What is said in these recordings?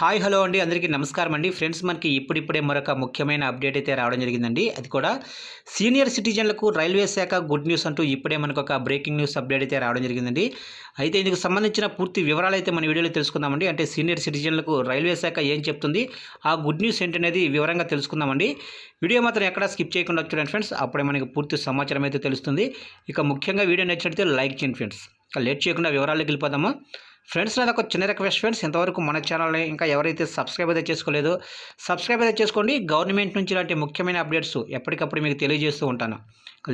Hi hello అండి, అందరికీ నమస్కారం అండి. ఫ్రెండ్స్, మనకి ఇప్పుడిప్పుడే మరొక ముఖ్యమైన అప్డేట్ అయితే రావడం జరిగిందండి. అది కూడా సీనియర్ సిటిజన్లకు రైల్వే శాఖ గుడ్ న్యూస్ అంటూ ఇప్పుడే మనకు ఒక బ్రేకింగ్ న్యూస్ అప్డేట్ అయితే రావడం జరిగిందండి. అయితే ఇందుకు సంబంధించిన పూర్తి వివరాలు అయితే మన వీడియోలో తెలుసుకుందామండి. అంటే సీనియర్ సిటిజన్లకు రైల్వే శాఖ ఏం చెప్తుంది, ఆ గుడ్ న్యూస్ ఏంటనేది వివరంగా తెలుసుకుందామండి. వీడియో మాత్రం ఎక్కడా స్కిప్ చేయకుండా చూడండి ఫ్రెండ్స్, అప్పుడే మనకి పూర్తి సమాచారం అయితే తెలుస్తుంది. ఇక ముఖ్యంగా వీడియో నచ్చినట్లయితే లైక్ చేయండి ఫ్రెండ్స్. ఇక లేట్ చేయకుండా వివరాలకు వెళ్ళిపోదాము. ఫ్రెండ్స్, నాది ఒక చిన్న రిక్వెస్ట్ ఫ్రెండ్స్, ఇంతవరకు మన ఛానల్ని ఇంకా ఎవరైతే సబ్స్క్రైబ్ అయితే చేసుకోలేదో సబ్స్క్రైబ్ అయితే చేసుకోండి. గవర్నమెంట్ నుంచి ఇలాంటి ముఖ్యమైన అప్డేట్స్ ఎప్పటికప్పుడు మీకు తెలియజేస్తూ ఉంటాను.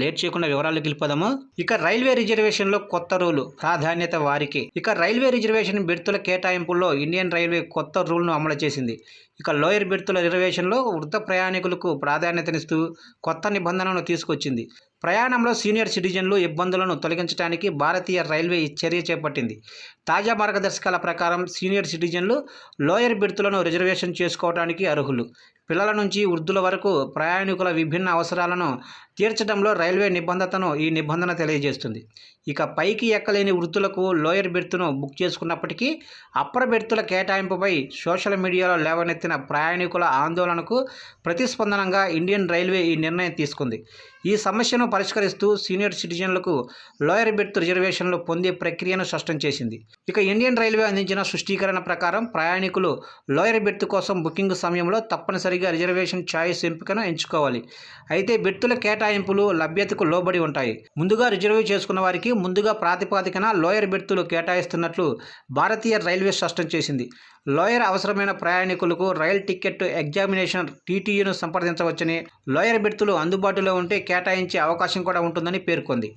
లేట్ చేయకుండా వివరాలకు వెళ్ళిపోదాము. ఇక రైల్వే రిజర్వేషన్లో కొత్త రూలు, ప్రాధాన్యత వారికి. ఇక రైల్వే రిజర్వేషన్ బెర్తుల కేటాయింపుల్లో ఇండియన్ రైల్వే కొత్త రూల్ను అమలు చేసింది. ఇక లోయర్ బెర్తుల రిజర్వేషన్లో వృద్ధ ప్రయాణికులకు ప్రాధాన్యతనిస్తూ కొత్త నిబంధనలను తీసుకొచ్చింది. ప్రయాణంలో సీనియర్ సిటిజన్లు ఇబ్బందులను తొలగించడానికి భారతీయ రైల్వే ఈ చర్య చేపట్టింది. తాజా మార్గదర్శకాల ప్రకారం సీనియర్ సిటిజన్లు లోయర్ బెర్తులను రిజర్వేషన్ చేసుకోవడానికి అర్హులు. పిల్లల నుంచి వృద్ధుల వరకు ప్రయాణికుల విభిన్న అవసరాలను తీర్చడంలో రైల్వే నిబంధతను ఈ నిబంధన తెలియజేస్తుంది. ఇక పైకి ఎక్కలేని వృద్ధులకు లోయర్ బెర్తును బుక్ చేసుకున్నప్పటికీ అప్పర్ బెర్తుల కేటాయింపుపై సోషల్ మీడియాలో లేవనెత్తిన ప్రయాణికుల ఆందోళనకు ప్రతిస్పందనగా ఇండియన్ రైల్వే ఈ నిర్ణయం తీసుకుంది. ఈ సమస్యను పరిష్కరిస్తూ సీనియర్ సిటిజన్లకు లోయర్ బెర్త్ రిజర్వేషన్లు పొందే ప్రక్రియను స్పష్టం చేసింది. ఇక ఇండియన్ రైల్వే అందించిన స్పష్టీకరణ ప్రకారం ప్రయాణికులు లోయర్ బెర్త్ కోసం బుకింగ్ సమయంలో తప్పనిసరిగా రిజర్వేషన్ ఛాయిస్ ఎంపికను ఎంచుకోవాలి. అయితే బెర్తుల కేటాయింపులు లభ్యతకు లోబడి ఉంటాయి. ముందుగా రిజర్వ్ చేసుకున్న వారికి ముందుగా ప్రాతిపదికన లోయర్ బెర్తులు కేటాయిస్తున్నట్లు భారతీయ రైల్వే స్పష్టం చేసింది. లోయర్ అవసరమైన ప్రయాణికులకు రైల్ టికెట్ ఎగ్జామినేషన్ టీటీఈను సంప్రదించవచ్చని, లోయర్ బెర్తులు అందుబాటులో ఉంటే కేటాయించే అవకాశం కూడా ఉంటుందని పేర్కొంది.